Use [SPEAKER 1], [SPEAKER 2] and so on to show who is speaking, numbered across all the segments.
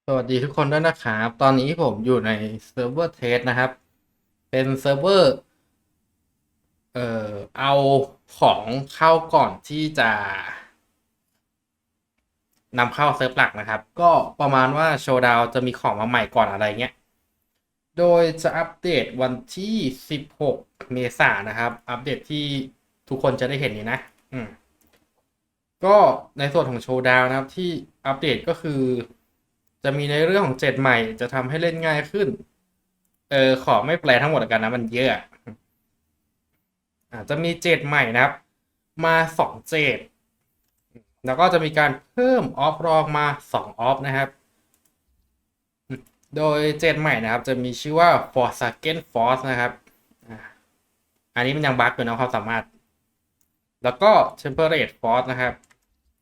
[SPEAKER 1] สวัสดีทุกคนด้วยนะครับ ตอนนี้ผมอยู่ในเซิร์ฟเวอร์เทสนะครับ เป็นเซิร์ฟเวอร์เอาของเข้าก่อนที่จะนำเข้าเซิร์ฟหลักนะครับ ก็ประมาณว่าโชว์ดาวจะมีของมาใหม่ก่อนอะไรเงี้ย โดยจะอัปเดตวันที่16เมษายนนะครับ อัปเดตที่ทุกคนจะได้เห็นนี้นะอืมก็ในส่วนของโชว์ดาวนะครับที่อัปเดตก็คือจะมีในเรื่องของเจ็ดใหม่จะทำให้เล่นง่ายขึ้น ขอไม่แปลทั้งหมดกันนะมันเยอะอาจจะมีเจดใหม่นะครับมา2เจดแล้วก็จะมีการเพิ่มออฟรองมา2ออฟนะครับโดยเจดใหม่นะครับจะมีชื่อว่า Forsaken Force นะครับอันนี้มันยังบั๊กอยู่นะความสามารถแล้วก็ Temperate Force นะครับ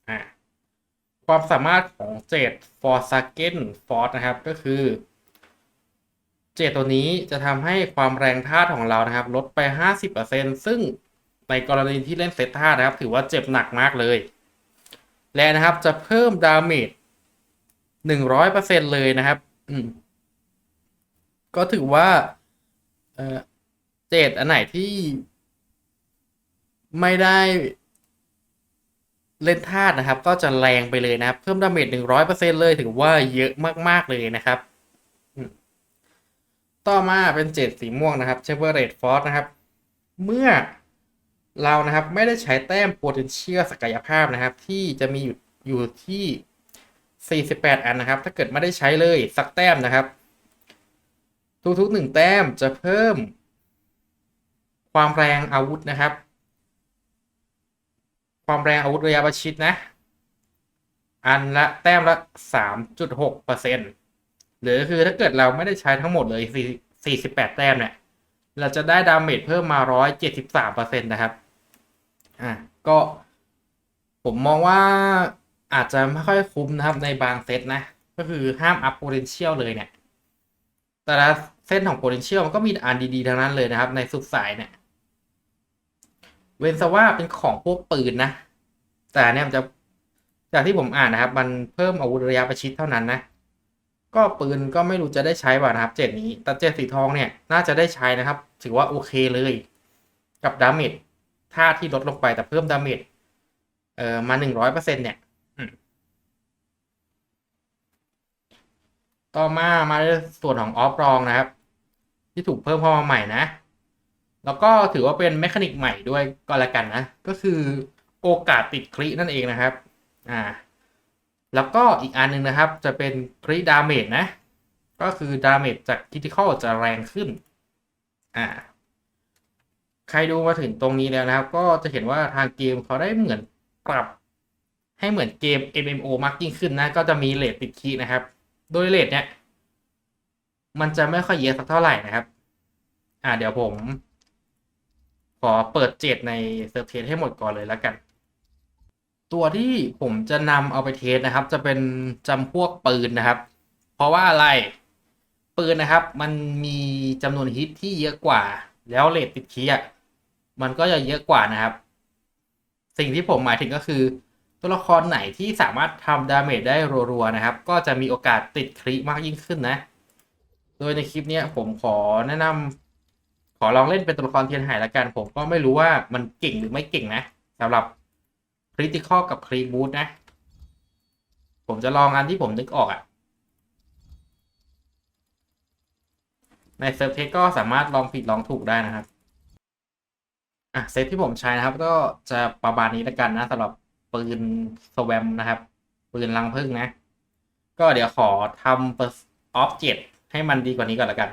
[SPEAKER 1] อ่าความสามารถของเจด Forsaken Force นะครับก็คือเจดตัวนี้จะทำให้ความแรงธาตุของเรานะครับลดไป50%ซึ่งในกรณีที่เล่นเซตธาตุนะครับถือว่าเจ็บหนักมากเลย และนะครับจะเพิ่มดาเมจ100%เลยนะครับอืมก็ถือว่าเอ่อเจดอันไหนที่ไม่ได้เล่นธาตุนะครับก็จะแรงไปเลยนะครับเพิ่มดาเมจ100%เลยถือว่าเยอะมากๆเลยนะครับต่อมาเป็นเจดสีม่วงนะครับเชเวอร์เรดฟอร์สนะครับเมื่อเรานะครับไม่ได้ใช้แต้ม potential ศักยภาพนะครับที่จะมีอยู่ที่48อันนะครับถ้าเกิดไม่ได้ใช้เลยสักแต้มนะครับ ทุกๆ1 แต้มจะเพิ่มความแรงอาวุธนะครับความแรงอาวุธระยะประชิดนะอันละแต้มละ3.6%หรือคือถ้าเกิดเราไม่ได้ใช้ทั้งหมดเลย48แต้มเนี่ยเราจะได้ดาเมจเพิ่มมา173%นะครับอ่ะก็ผมมองว่าอาจจะไม่ค่อยคุ้มนะครับในบางเซตนะก็คือห้ามอัพ potential เลยเนี่ยแต่ละเส้นของ potential มันก็มีอันดีๆทั้งนั้นเลยนะครับในสุดสายเนี่ย เวนซาว่าเป็นของพวกปืนนะแต่เนี่ยมันจะจากที่ผมอ่านนะครับมันเพิ่มอาวุธระยะประชิดเท่านั้นนะก็ปืนก็ไม่รู้จะได้ใช้ป่ะนะครับเจ็ดนี้แต่เจ็ดสีทองเนี่ยน่าจะได้ใช้นะครับถือว่าโอเคเลยกับดาเมจท่าที่ลดลงไปแต่เพิ่มดาเมจมา100%เนี่ยต่อมาในส่วนของออฟรองนะครับที่ถูกเพิ่มเข้ามาใหม่นะแล้วก็ถือว่าเป็นเมคานิกใหม่ด้วยก็แล้วกันนะก็คือโอกาสติดครินั่นเองนะครับอ่า แล้วก็อีกอันหนึ่งนะครับจะเป็นคริดาเมจนะก็คือดาเมจจากคริติคอลจะแรงขึ้นอ่าใครดูมาถึงตรงนี้แล้วนะครับก็จะเห็นว่าทางเกมเขาได้เหมือนปรับให้เหมือนเกม MMO มากยิ่งขึ้นนะก็จะมีเรทติดคีย์นะครับโดยเรทเนี้ยมันจะไม่ค่อยเยอะสักเท่าไหร่นะครับเดี๋ยวผมขอเปิดเจ็ดในเซิร์ฟเทสให้หมดก่อนเลยแล้วกัน ตัวที่ผมจะนำเอาไปเทสนะครับจะเป็นจำพวกปืนนะครับเพราะว่าอะไรปืนนะครับมันมีจำนวนฮิตที่เยอะกว่าแล้วเรทติดคีย์มันก็จะเยอะกว่านะครับสิ่งที่ผมหมายถึงก็คือตัวละครไหนที่สามารถทำดาเมจได้รัวๆนะครับก็จะมีโอกาสติดคริมากยิ่งขึ้นนะโดยในคลิปนี้ผมขอแนะนำขอลองเล่นเป็นตัวละครเทียนหายละกันผมก็ไม่รู้ว่ามันเก่งหรือไม่เก่งนะสำหรับคริติคอลกับคริบูทนะ ผมจะลองอันที่ผมนึกออกในเซิร์ฟเทสก็สามารถลองผิดลองถูกได้นะครับเซตที่ผมใช้นะครับก็จะประมาณนี้แล้วกันนะสำหรับปืนสแวมนะครับปืนรังผึ้งนะก็เดี๋ยวขอทำออฟเจ็ตให้มันดีกว่านี้ก่อนละกัน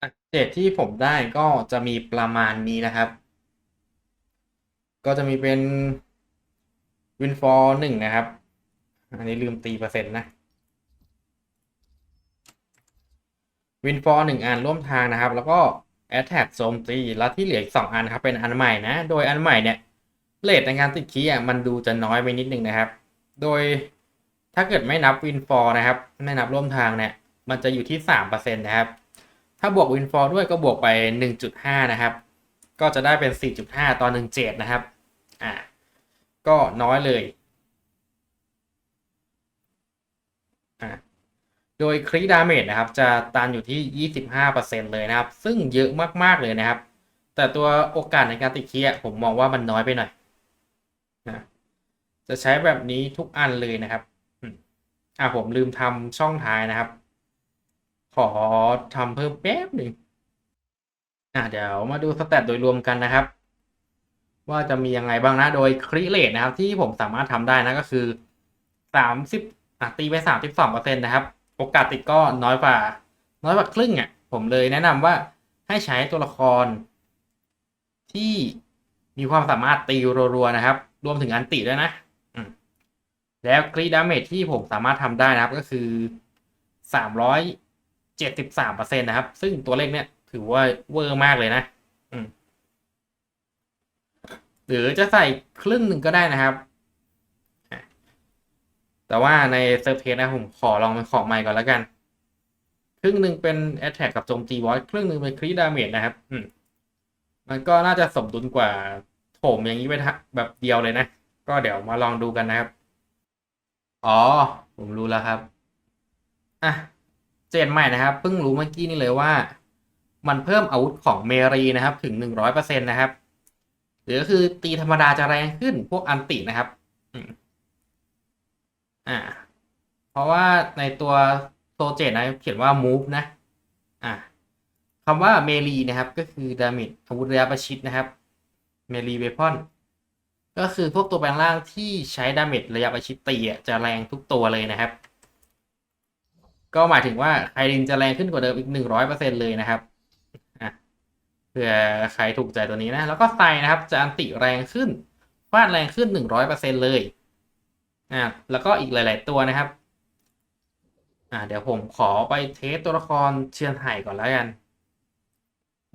[SPEAKER 1] อัปเดตที่ผมได้ก็จะมีประมาณนี้นะครับ ก็จะมีเป็น Windfall 1นะครับ อันนี้ลืมตีเปอร์เซ็นต์นะ Windfall 1อันร่วมทางนะครับ แล้วก็ Attack โจมตีแล้วที่เหลืออีก2อันครับเป็นอันใหม่นะ โดยอันใหม่เนี่ยเรทในการติดคีย์มันดูจะน้อยไปนิดนึงนะครับ โดยถ้าเกิดไม่นับ Windfall นะครับไม่นับร่วมทางเนี่ยมันจะอยู่ที่ 3% นะครับ ถ้าบวก Windfall ด้วยก็บวกไป 1.5 นะครับ ก็จะได้เป็น 4.5 ต่อ 1.7 นะครับก็น้อยเลยโดยคริดาเมจนะครับจะตันอยู่ที่ 25% เลยนะครับ ซึ่งเยอะมากๆเลยนะครับ แต่ตัวโอกาสในการติดคีย์ผมมองว่ามันน้อยไปหน่อยนะจะใช้แบบนี้ทุกอันเลยนะครับผมลืมทำช่องท้ายนะครับ ขอทำเพิ่มแป๊บหนึ่งเดี๋ยวมาดูสแตทโดยรวมกันนะครับ ว่าจะมียังไงบ้างนะ โดยคริเรทนะครับที่ผมสามารถทำได้นะก็คือ30ตีไป32%นะครับ โอกาสติดก็น้อยกว่าครึ่งผมเลยแนะนำว่าให้ใช้ตัวละครที่มีความสามารถตีรัวๆนะครับ รวมถึงอันติด้วยนะแล้วคริดาเมจที่ผมสามารถทำได้นะครับก็คือ373%นะครับ ซึ่งตัวเลขเนี่ยถือว่าเวอร์มากเลยนะหรือจะใส่ครึ่งหนึ่งก็ได้นะครับ แต่ว่าในเซอร์เพสนะผมขอลองเป็นของใหม่ก่อนแล้วกัน ครึ่งหนึ่งเป็น Attack กับโจมตีบอสครึ่งหนึ่งเป็นคริดาเมจนะครับมันก็น่าจะสมดุลกว่าโถมอย่างนี้ไปแบบเดียวเลยนะ ก็เดี๋ยวมาลองดูกันนะครับ อ๋อ ผมรู้แล้วครับเจนใหม่นะครับเพิ่งรู้เมื่อกี้นี่เลยว่า มันเพิ่มอาวุธของเมรีนะครับถึง100%นะครับหรือก็คือตีธรรมดาจะแรงขึ้นพวกอันตินะครับอ่าเพราะว่าในตัวโซเจตนะเขียนว่า move นะคำว่าเมลีนะครับก็คือดาเมจอาวุธระยะประชิดนะครับเมลีเวพอนก็คือพวกตัวแปลงร่างที่ใช้ดาเมจระยะประชิดตีจะแรงทุกตัวเลยนะครับ ก็หมายถึงว่าไคลินจะแรงขึ้นกว่าเดิมอีก100%เลยนะครับเผื่อใครถูกใจตัวนี้นะ แล้วก็ไซนะครับจะอันติแรงขึ้นฟาดแรงขึ้น100%เลยแล้วก็อีกหลาย ๆตัวนะครับเดี๋ยวผมขอไปเทสตัวละครเชียนไห่ก่อนแล้วกัน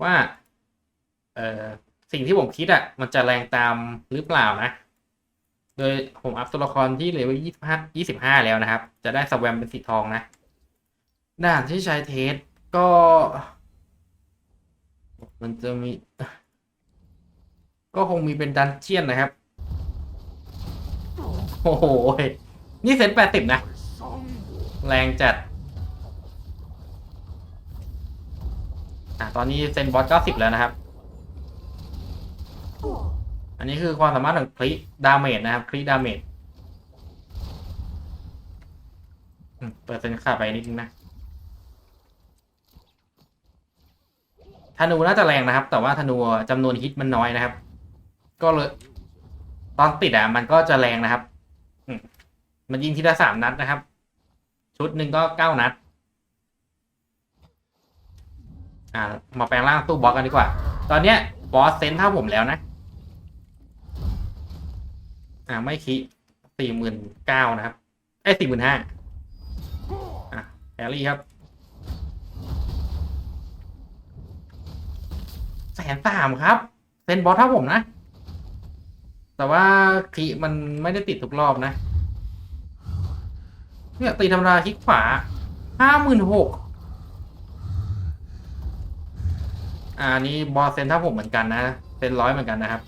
[SPEAKER 1] ว่าสิ่งที่ผมคิดมันจะแรงตามหรือเปล่านะ โดยผมอัพตัวละครที่เลเวล25แล้วนะครับ จะได้สแวมเป็นสีทองนะด่านที่ใช้เทสก็ มันจะมี ก็คงมีเป็นดันเจียนนะครับ โอ้โหนี่เซน80นะ แรงจัดตอนนี้เซนบอส90แล้วนะครับ อันนี้คือความสามารถของคลิดาเมจนะครับคลิดาเมจเปิดเซนค่าไปนิดนึงนะธนูน่าจะแรงนะครับ แต่ว่าธนูจำนวนฮิตมันน้อยนะครับ ก็เลยตอนติดมันก็จะแรงนะครับมันยิงทีละ3 นัดนะครับ ชุดหนึ่งก็9 นัดมาแปลงร่างตู้บอสกันดีกว่า ตอนเนี้ยบอสเซนเท่าผมแล้วนะไม่คิ49,000นะครับ45,000แฮร์รี่ครับ130,000ครับเซนบอสเท่าผมนะ แต่ว่าคีมันไม่ได้ติดทุกรอบนะเนี่ยตีธรรมดาคลิกขวา56,000อันนี้บอสเซนเท่าผมเหมือนกันนะเซน100เหมือนกันนะครับ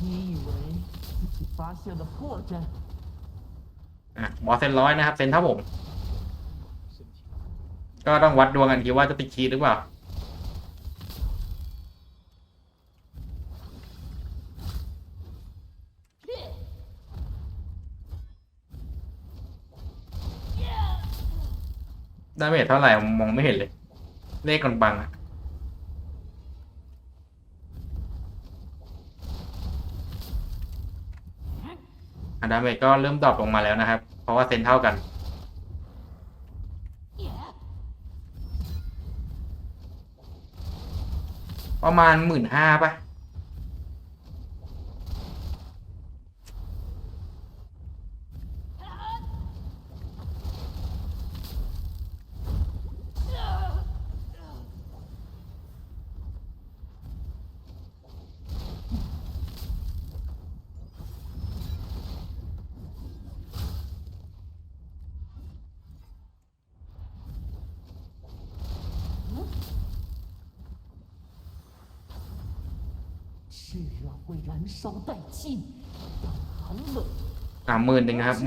[SPEAKER 2] 你以为自己发现了破绽？
[SPEAKER 1] บอสเซน100นะครับเซนเท่าผม ก็ต้องวัดดวงกันทีว่าจะติดคีย์หรือเปล่าดาเมจเท่าไหร่มองไม่เห็นเลย เลขมันบังอะดาเมจก็เริ่มดรอปลงมาแล้วนะครับ เพราะว่าเซนเท่ากัน ประมาณ15,000ป่ะ
[SPEAKER 2] 炽热会燃烧殆尽，当寒冷
[SPEAKER 1] 10,000นะครับ10,000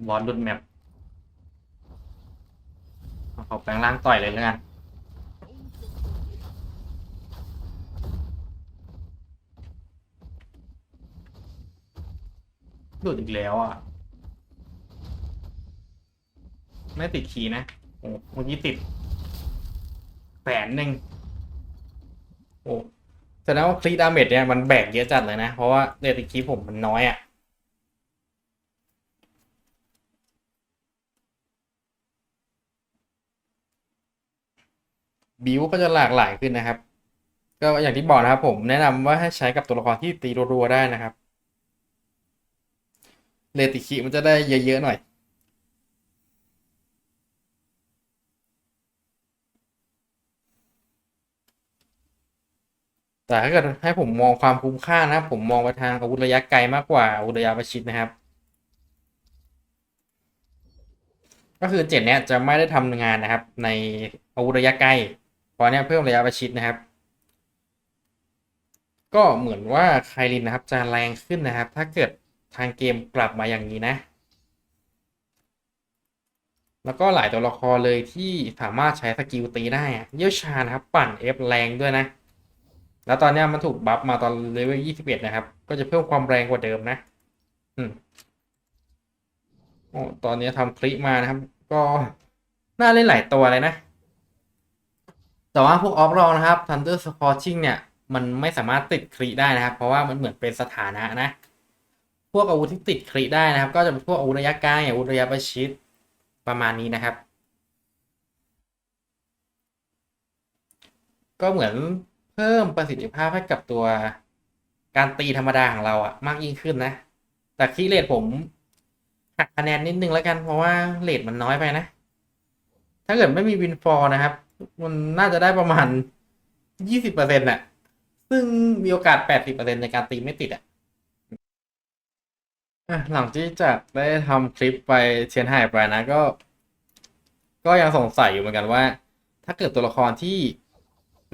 [SPEAKER 1] บอลหลุดแมปขอแปลงร่างต่อยเลยแล้วกันหลุดอีกแล้วอ่ะ ไม่ติดคีย์นะโอ้เมื่อกี้ติด100,000โอ้แสดงว่าคลีดาเมจเนี่ยมันแบกเยอะจัดเลยนะ เพราะว่าเรติดคีย์ผมมันน้อยอ่ะ บิวก็จะหลากหลายขึ้นนะครับ ก็อย่างที่บอกนะครับผมแนะนำว่าให้ใช้กับตัวละครที่ตีรัวๆได้นะครับเรติดคีย์มันจะได้เยอะๆหน่อย แต่ถ้าเกิดให้ผมมองความคุ้มค่านะผมมองไปทางอาวุธระยะไกลมากกว่าอาวุธระยะประชิดนะครับ ก็คือ7เนี้ยจะไม่ได้ทำงานนะครับ ในอาวุธระยะไกลเพราะเนี้ยเพิ่มระยะประชิดนะครับ ก็เหมือนว่าไคลินนะครับจะแรงขึ้นนะครับ ถ้าเกิดทางเกมกลับมาอย่างนี้นะ แล้วก็หลายตัวละครเลยที่สามารถใช้สกิลตีได้อะเยี่ยวชาญนะครับ ปั่น F แรงด้วยนะ แล้วตอนนี้มันถูกบัฟมาตอนเลเวล21นะครับ ก็จะเพิ่มความแรงกว่าเดิมนะ อืมโอ้ตอนนี้ทำคลิมานะครับ ก็น่าเล่นหลายตัวเลยนะ แต่ว่าพวกออฟรองนะครับ Thunder Scorching เนี่ย มันไม่สามารถติดคลิได้นะครับ เพราะว่ามันเหมือนเป็นสถานะนะ พวกอาวุธที่ติดคลิได้นะครับ ก็จะเป็นพวกอาวุธระยะไกลอาวุธระยะประชิดประมาณนี้นะครับ ก็เหมือนเพิ่มประสิทธิภาพให้กับตัวการตีธรรมดาของเราอะมากยิ่งขึ้นนะ แต่คีย์เรทผมหักคะแนนนิดนึงแล้วกันเพราะว่าเรทมันน้อยไปนะ ถ้าเกิดไม่มีวินฟอร์นะครับ มันน่าจะได้ประมาณ20%น่ะ ซึ่งมีโอกาส80%ในการตีไม่ติดอ่ะหลังที่จากได้ทำคลิปไปเชียนไห่ไปนะก็ยังสงสัยอยู่เหมือนกันว่า ถ้าเกิดตัวละครที่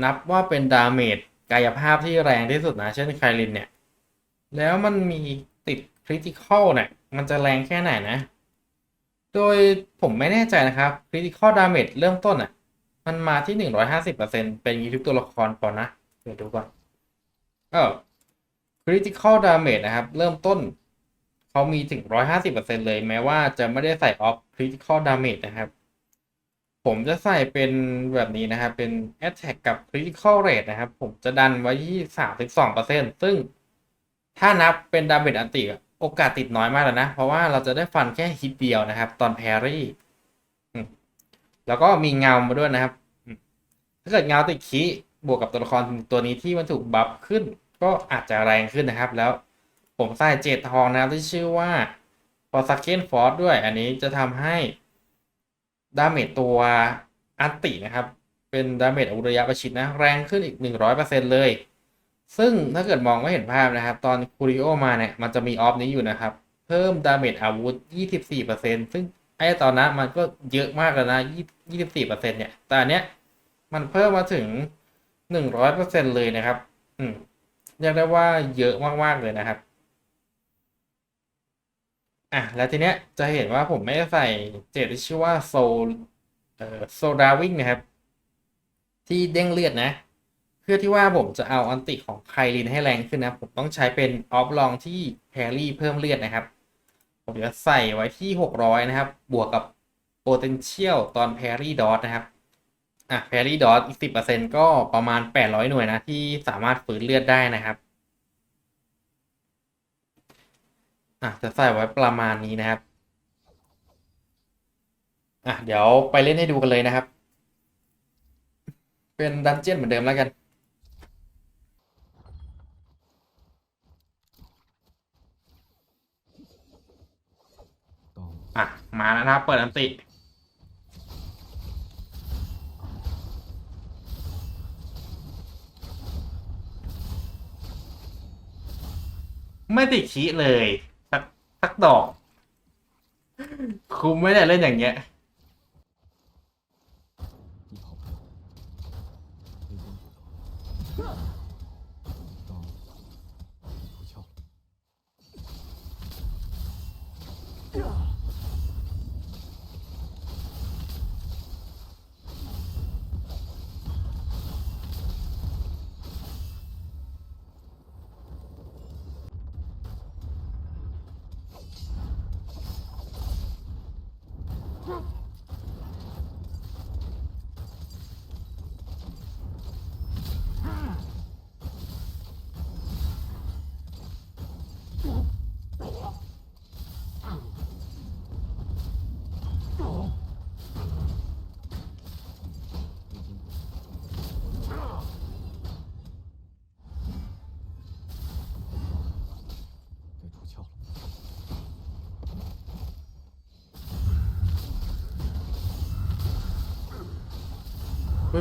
[SPEAKER 1] นับว่าเป็นดาเมจกายภาพที่แรงที่สุดนะ เช่นไคลินเนี่ย แล้วมันมีติดคริติคอลเนี่ย มันจะแรงแค่ไหนนะ โดยผมไม่แน่ใจนะครับ Critical Damage เริ่มต้นอ่ะ มันมาที่150%เป็นอย่างนี้ทุกตัวละครก่อนนะ เดี๋ยวดูก่อนCritical Damage นะครับ เริ่มต้นเขามีถึง150%เลยแม้ว่าจะไม่ได้ใส่ Off Critical Damage นะครับ ผมจะใส่เป็นแบบนี้นะครับ เป็น Attack กับ Critical Rate นะครับ ผมจะดันไว้ที่32%ซึ่งถ้านับเป็น Damage อันติโอกาสติดน้อยมากเลยนะ เพราะว่าเราจะได้ฟันแค่ฮิตเดียวนะครับ ตอนแพรี่แล้วก็มีเงามาด้วยนะครับ ถ้าเกิดเงาติดคีบวกกับตัวละครตัวนี้ที่มันถูกบัฟขึ้น ก็อาจจะแรงขึ้นนะครับ แล้วผมใส่เจดทองนะครับที่ชื่อว่า f o r s a k e n Force ด้วย อันนี้จะทำให้ดาเมจตัวอันตินะครับ เป็นดาเมจอาวุธระยะประชิดนะ แรงขึ้นอีก100%เลย ซึ่งถ้าเกิดมองไม่เห็นภาพนะครับ ตอนคูริโอมาเนี่ยมันจะมีออฟนี้อยู่นะครับ เพิ่มดาเมจอาวุธ 24%ซึ่งไอ้ตอนนั้นมันก็เยอะมากแล้วนะ24%เนี่ยแต่อันเนี้ยมันเพิ่มมาถึง100%เลยนะครับ เรียกได้ว่าเยอะมากๆเลยนะครับแล้วทีเนี้ยจะเห็นว่าผมไม่ได้ใส่เจตที่ชื่อว่าโซดาวิ่งนะครับที่เด้งเลือดนะเพื่อที่ว่าผมจะเอาอันติของไคลินให้แรงขึ้นนะผมต้องใช้เป็นออฟลองที่แพรี่เพิ่มเลือดนะครับผมจะใส่ไว้ที่600นะครับบวกกับ potential ตอนแพรี่ดอทนะครับแพรี่ดอทอีก10%ก็ประมาณ800หน่วยนะที่สามารถฝืนเลือดได้นะครับจะใส่ไว้ประมาณนี้นะครับเดี๋ยวไปเล่นให้ดูกันเลยนะครับเป็นดันเจียนเหมือนเดิมแล้วกันมาแล้วนะครับเปิดอันติไม่ติดขี้เลยสักดอกคุ้มไม่ได้เล่นอย่างเงี้ย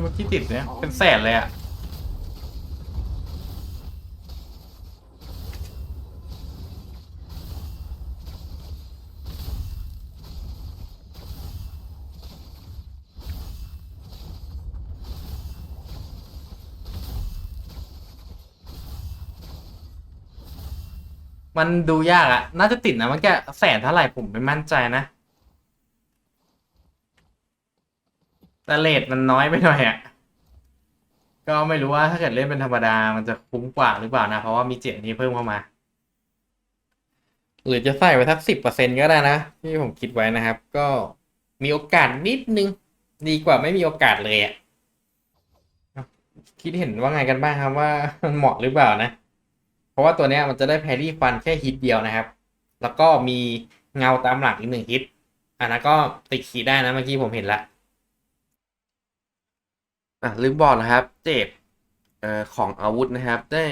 [SPEAKER 1] เมื่อกี้ติดเนี่ยเป็นแสนเลยมันดูยากน่าจะติดนะเมื่อกี้แสนเท่าไหร่ผมไม่มั่นใจนะแต่เรทมันน้อยไปหน่อยก็ไม่รู้ว่าถ้าเกิดเล่นเป็นธรรมดามันจะคุ้มกว่าหรือเปล่านะเพราะว่ามีเจ็ดนี้เพิ่มเข้ามาหรือจะใส่ไว้สัก10%ก็ได้นะที่ผมคิดไว้นะครับก็มีโอกาสนิดนึงดีกว่าไม่มีโอกาสเลยคิดเห็นว่าไงกันบ้างครับว่ามันเหมาะหรือเปล่านะเพราะว่าตัวเนี้ยมันจะได้แพรี่ฟันแค่ฮิตเดียวนะครับแล้วก็มีเงาตามหลังอีก1 ฮิตอันนั้นก็ติดขีดได้นะเมื่อกี้ผมเห็นละลืมบอกนะครับเจ็บของอาวุธนะครับได้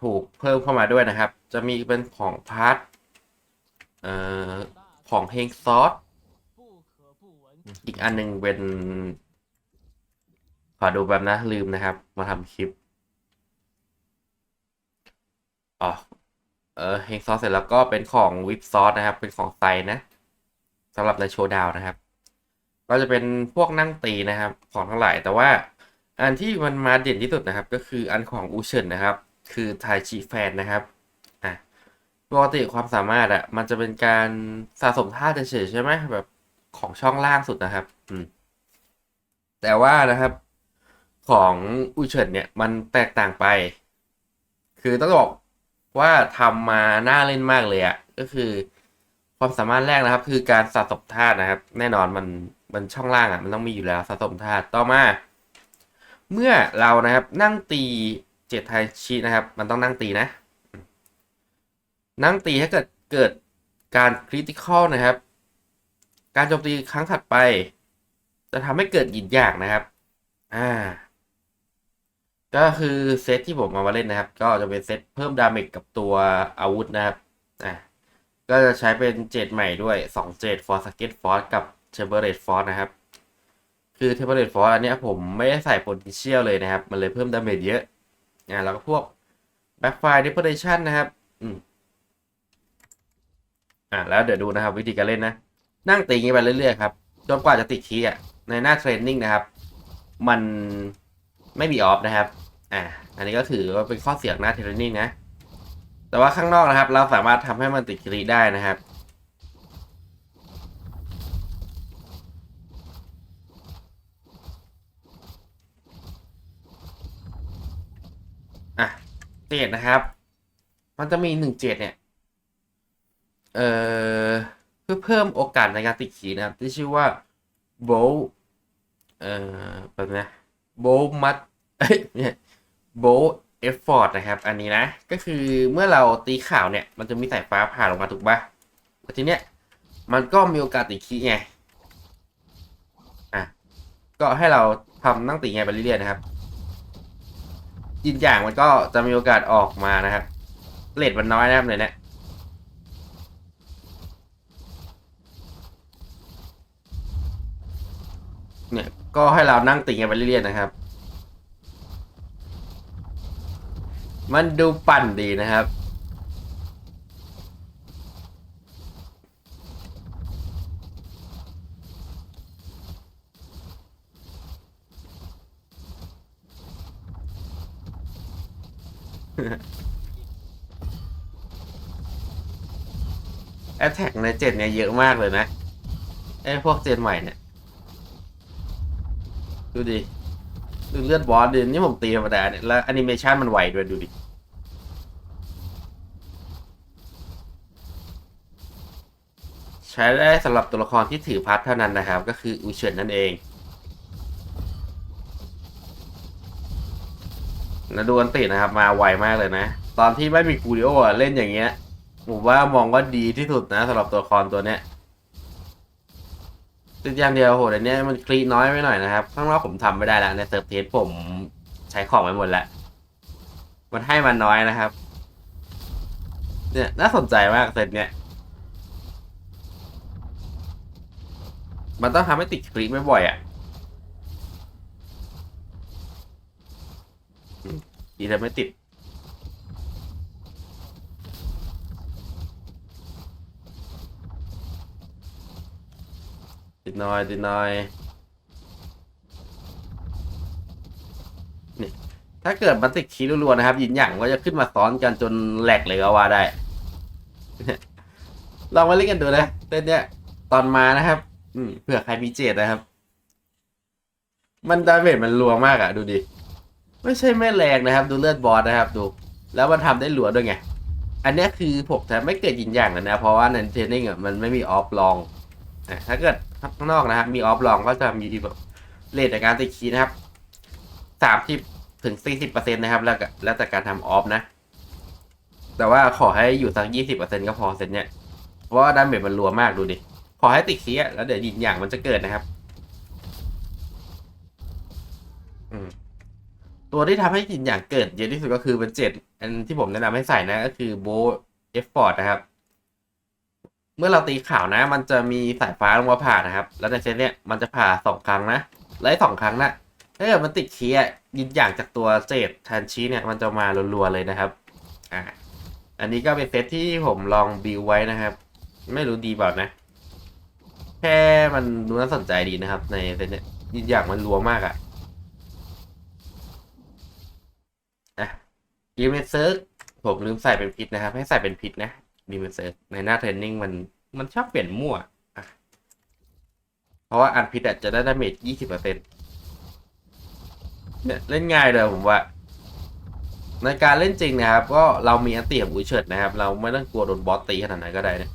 [SPEAKER 1] ถูกเพิ่มเข้ามาด้วยนะครับจะมีเป็นของพาร์ทเอ่อของเฮงซอสอีกอันหนึ่งเป็นขอดูแบบนะลืมนะครับมาทำคลิปอ๋อเฮงซอสเสร็จแล้วก็เป็นของวิปซอสนะครับเป็นของไซนะสำหรับในโชว์ดาวนะครับก็จะเป็นพวกนั่งตีนะครับของทั้งหลายแต่ว่าอันที่มันมาเด่นที่สุดนะครับก็คืออันของอูเฉินนะครับคือไทชิแฟนนะครับอ่ะปกติความสามารถมันจะเป็นการสะสมธาตุเฉยๆใช่ไหมแบบของช่องล่างสุดนะครับแต่ว่านะครับของอูเฉินเนี่ยมันแตกต่างไปคือต้องบอกว่าทำมาน่าเล่นมากเลยก็คือความสามารถแรกนะครับคือการสะสมธาตุนะครับแน่นอนมันช่องล่างมันต้องมีอยู่แล้วสะสมธาตุต่อมาเมื่อเรานะครับนั่งตีเจ็ดไทชินะครับมันต้องนั่งตีนะนั่งตีถ้าเกิดการคริติคอลนะครับการโจมตีครั้งถัดไปจะทำให้เกิดหยินหยางนะครับอ่าก็คือเซตที่ผมเอามาเล่นนะครับ ก็จะเป็นเซตเพิ่มดาเมจกับตัวอาวุธนะครับก็จะใช้เป็นเจ็ดใหม่ด้วย2เจ็ดฟอร์สเก็ตฟอร์กับเทเบอร์เรตฟอร์นะครับคือเทเบอร์เรตฟอร์อันนี้ผมไม่ได้ใส่ potential เลยนะครับมันเลยเพิ่มดาเมจเยอะแล้วก็พวก backfire depression นะครับแล้วเดี๋ยวดูนะครับวิธีการเล่นนะนั่งตีงี้ไปเรื่อยๆครับจนกว่าจะติดคีย์ในหน้าเทรนนิ่งนะครับมันไม่มีออฟนะครับ
[SPEAKER 3] อันนี้ก็ถือว่าเป็นข้อเสียของหน้าเทรนนิ่งนะแต่ว่าข้างนอกนะครับเราสามารถทำให้มันติดคลีได้นะครับเจ็ดนะครับมันจะมี1 7เนี่ยเอ่อเพื่อเพิ่มโอกาสในการติดขีนะครับที่ชื่อว่าโบลแบบนี้โบลมัดเนี่ยโบลเอฟฟอร์ดนะครับอันนี้นะก็คือเมื่อเราตีข่าวเนี่ยมันจะมีสายฟ้าผ่าลงมาถูกปะแล้วทีเนี้ยมันก็มีโอกาสติดขีไงก็ให้เราทำนั่งตีไงไปเรื่อยๆนะครับยินอย่างมันก็จะมีโอกาสออกมานะครับเรทมันน้อยนะครับเลยเนี่ยก็ให้เรานั่งตีกันไปเรื่อยๆนะครับมันดูปั่นดีนะครับ แอตแทกในเจนเนี่ยเยอะมากเลยนะไอ้พวกเจนใหม่เนี่ยดูดิดูเลือดบอสดินี่ผมตีธรรมดาเนี่ยแล้วแอนิเมชันมันไวด้วยดูดิใช้ได้สำหรับตัวละครที่ถือพัดเท่านั้นนะครับก็คืออูเฉินนั่นเองแล้วดูอันตินะครับมาไวมากเลยนะตอนที่ไม่มีกูริโอเล่นอย่างเงี้ยผมว่ามองว่าดีที่สุดนะสำหรับตัวละครตัวเนี้ยติดอย่างเดียวโหแต่เนี้ยมันคลีน้อยไปหน่อยนะครับข้างนอกผมทำไม่ได้แล้วในเซิร์ฟเทสผมใช้ของไปหมดแล้วมันให้มันน้อยนะครับเนี่ยน่าสนใจมากเซตเนี้ยมันต้องทำให้ติดคลีไม่บ่อยอ่ะดีแต่ไม่ติดติดน้อยติดน้อยนี่ถ้าเกิดมันติดคีรัวๆนะครับยินหยั่งก็จะขึ้นมาซ้อนกันจนแหลกเลยก็ว่าได้ ลองมาเล่นกันดูนะเต้นเนี้ยตอนมานะครับเผื่อใครมีเจตนะครับมันดาเมจมันรัวมากอะดูดิไม่ใช่ไม่แรงนะครับดูเลือดบอสนะครับดูแล้วมันทำได้รัวด้วยไงอันนี้คือผมแทบไม่เกิดยินอย่างเลยนะเพราะว่าในเทรนนิ่งอะมันไม่มีออฟลองถ้าเกิดข้างนอกนะครับมีออฟลองก็จะมีแบบเรทในการติดคีย์นะครับ30 ถึง 40%นะครับแล้วแต่การทำออฟนะแต่ว่าขอให้อยู่สัก20%ก็พอเซตเนี้ยเพราะว่าดาเมจมันรัวมากดูดิขอให้ติดคีย์แล้วเดี๋ยวยินอย่างมันจะเกิดนะครับตัวที่ทำให้ยินอย่างเกิดเยอะที่สุดก็คือเป็น7อันที่ผมแนะนำให้ใส่นะก็คือโบเอฟฟอร์ดนะครับเมื่อเราตีข่าวนะมันจะมีสายฟ้าลงมาผ่านะครับแล้วในเซตเนี้ยมันจะผ่า2 ครั้งนะและ2 ครั้งนะถ้าเกิดมันติดคีย์ยินอย่างจากตัวเจดทันชีเนี่ยมันจะมารัวๆเลยนะครับอันนี้ก็เป็นเซตที่ผมลองบิวไว้นะครับไม่รู้ดีเปล่านะแค่มันดูน่าสนใจดีนะครับในเซตเนี้ยยินอย่างมันรัวมากอะดีเมนเซิร์กผมลืมใส่เป็นพิษนะครับให้ใส่เป็นพิษนะดีเมนเซิร์กในหน้าเทรนนิ่งมันชอบเปลี่ยนมั่วเพราะว่าอันพิษจะได้ดาเมจ20%เนี่ยเล่นง่ายเลยผมว่าในการเล่นจริงนะครับก็เรามีอันตีของอุยเฉิดนะครับเราไม่ต้องกลัวโดนบอสตีขนาดไหนก็ได้นะ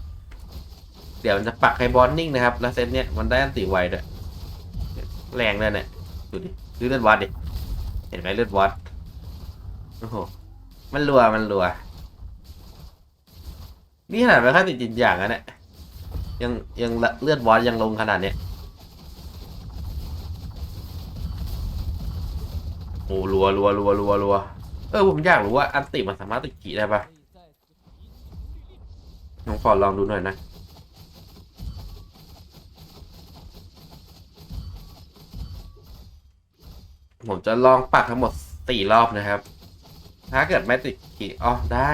[SPEAKER 3] เดี๋ยวมันจะปักให้บอสนิ่งนะครับแล้วเซตเนี้ยมันได้อันตีไวด้วยแรงเลยเนี่ยดูดิดูเลือดบอสดิเห็นไหมเลือดบอสโอ้โหมันรัวนี่ขนาดไม่ค่อยติดจินอย่างนะเนี่ยยังเลือดบอสยังลงขนาดเนี้ยโอ้รัวผมอยากรู้ว่าอันติมันสามารถติดกี่ได้ปะน้องฟอร์ดลองดูหน่อยนะผมจะลองปักทั้งหมด4 รอบนะครับถ้าเกิดไม่ติดกี่อ๋อได้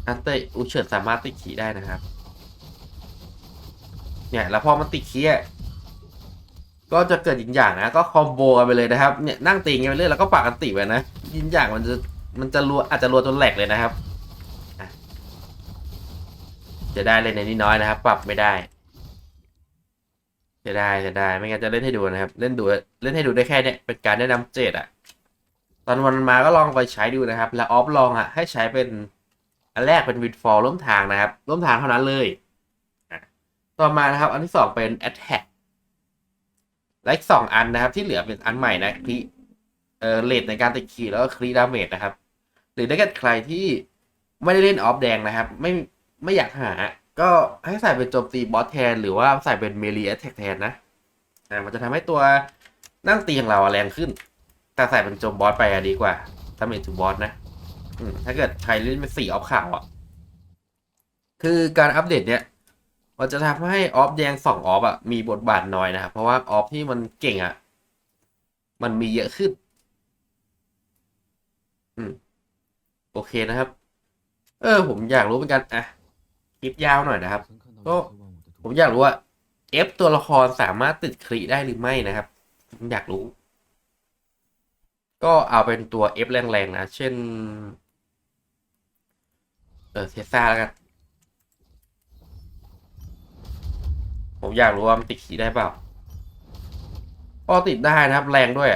[SPEAKER 3] อันเตอุเฉิดสามารถติดขีได้นะครับเนี่ยแล้วพอมันติดขี ก็จะเกิดยินหยางนะก็คอมโบกันไปเลยนะครับเนี่ยนั่งตีกันไปเรื่อยแล้วก็ปากกันติไปนะยินหยางมันจะรัวอาจจะรัวจนแหลกเลยนะครับอ่ะจะได้เลยในนี้น้อยนะครับ ปรับไม่ได้จะได้ไม่งั้นจะเล่นให้ดูนะครับเล่นให้ดูได้แค่เนี้ยเป็นการแนะนำเจดอะตอนวันมาก็ลองไปใช้ดูนะครับ แล้วออฟลองอะให้ใช้เป็นอันแรกเป็นวิดฟอลร่วมทางนะครับร่วมทางเท่านั้นเลยอ่ะต่อมานะครับอันที่สองเป็น Attack และอีกสองอันนะครับที่เหลือเป็นอันใหม่นะคลิเรทในการติดขีดแล้วก็คลิดาเมจนะครับหรือถ้าเกิดใครที่ไม่ได้เล่นออฟแดงนะครับไม่อยากหาก็ให้ใส่เป็นโจมตีบอสแทนหรือว่าใส่เป็นเมลีแอทแทกแทนนะมันจะทำให้ตัวนั่งตีของเราแรงขึ้นแต่ใส่เป็นโจมบอสไปดีกว่าทำเป็นจูบอสนะถ้าเกิดใครเล่นเป็น4ออฟขาวคือการอัปเดตเนี้ยมันจะทำให้ออฟแดง2ออฟมีบทบาทน้อยนะครับเพราะว่าออฟที่มันเก่งมันมีเยอะขึ้นโอเคนะครับผมอยากรู้เหมือนกันคลิปยาวหน่อยนะครับก็ผมอยากรู้ว่าF ตัวละครสามารถติดคริได้หรือไม่นะครับผมอยากรู้ ก็เอาเป็นตัว F แรงๆนะเช่นเทสซาแล้วกันผมอยากรู้ว่ามันติดขีได้เปล่าพอติดได้นะครับแรงด้วย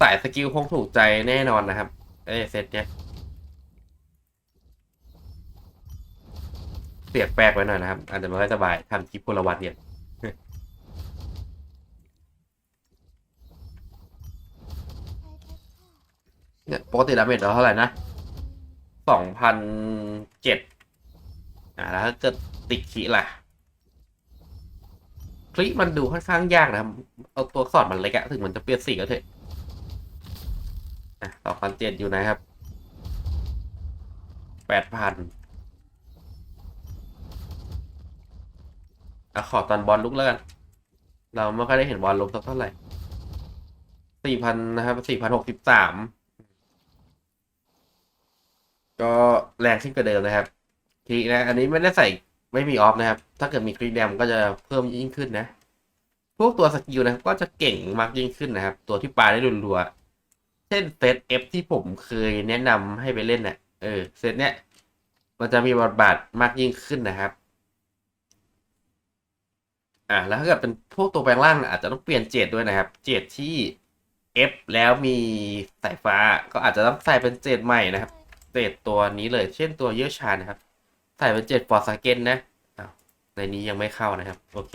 [SPEAKER 3] สายสกิลคงถูกใจแน่นอนนะครับเซตเนี้ยเสียบแปลกไว้หน่อยนะครับอาจจะไม่ค่อยสบายทำคลิปพลวัตเนี่ยเนี่ยปกติดาเมจเราเท่าไหร่นะ2,007แล้วถ้าเกิดติดขีล่ะคลิมันดูค่อนข้างยากนะครับเอาตัวอักษรมันเล็กถึงมันจะเปลี่ยนสีก็เถอะ2,007อยู่นะครับ8,000ขอตอนบอลลุกแล้วกัน เราไม่ค่อยได้เห็นบอลลมสักเท่าไหร่4,000นะครับ4,063ก็แรงขึ้นกว่าเดิมนะครับคลิกนะอันนี้ไม่ได้ใส่ไม่มีออฟนะครับ ถ้าเกิดมีคลิกแดมก็จะเพิ่มยิ่งขึ้นนะ พวกตัวสกิลนะครับก็จะเก่งมากยิ่งขึ้นนะครับ ตัวที่ปาได้รัวๆเช่นเซต F ที่ผมเคยแนะนำให้ไปเล่นเนี่ยเซตเนี้ยมันจะมีบทบาทมากยิ่งขึ้นนะครับแล้วถ้าเกิดเป็นพวกตัวแปลงร่างอาจจะต้องเปลี่ยนเจดด้วยนะครับเจดที่ F แล้วมีสายฟ้าก็อาจจะต้องใส่เป็นเจดใหม่นะครับเจดตัวนี้เลยเช่นตัวเยี่ยวชาญนะครับใส่เป็นเจดฟอร์ซาเกนนะในนี้ยังไม่เข้านะครับโอเค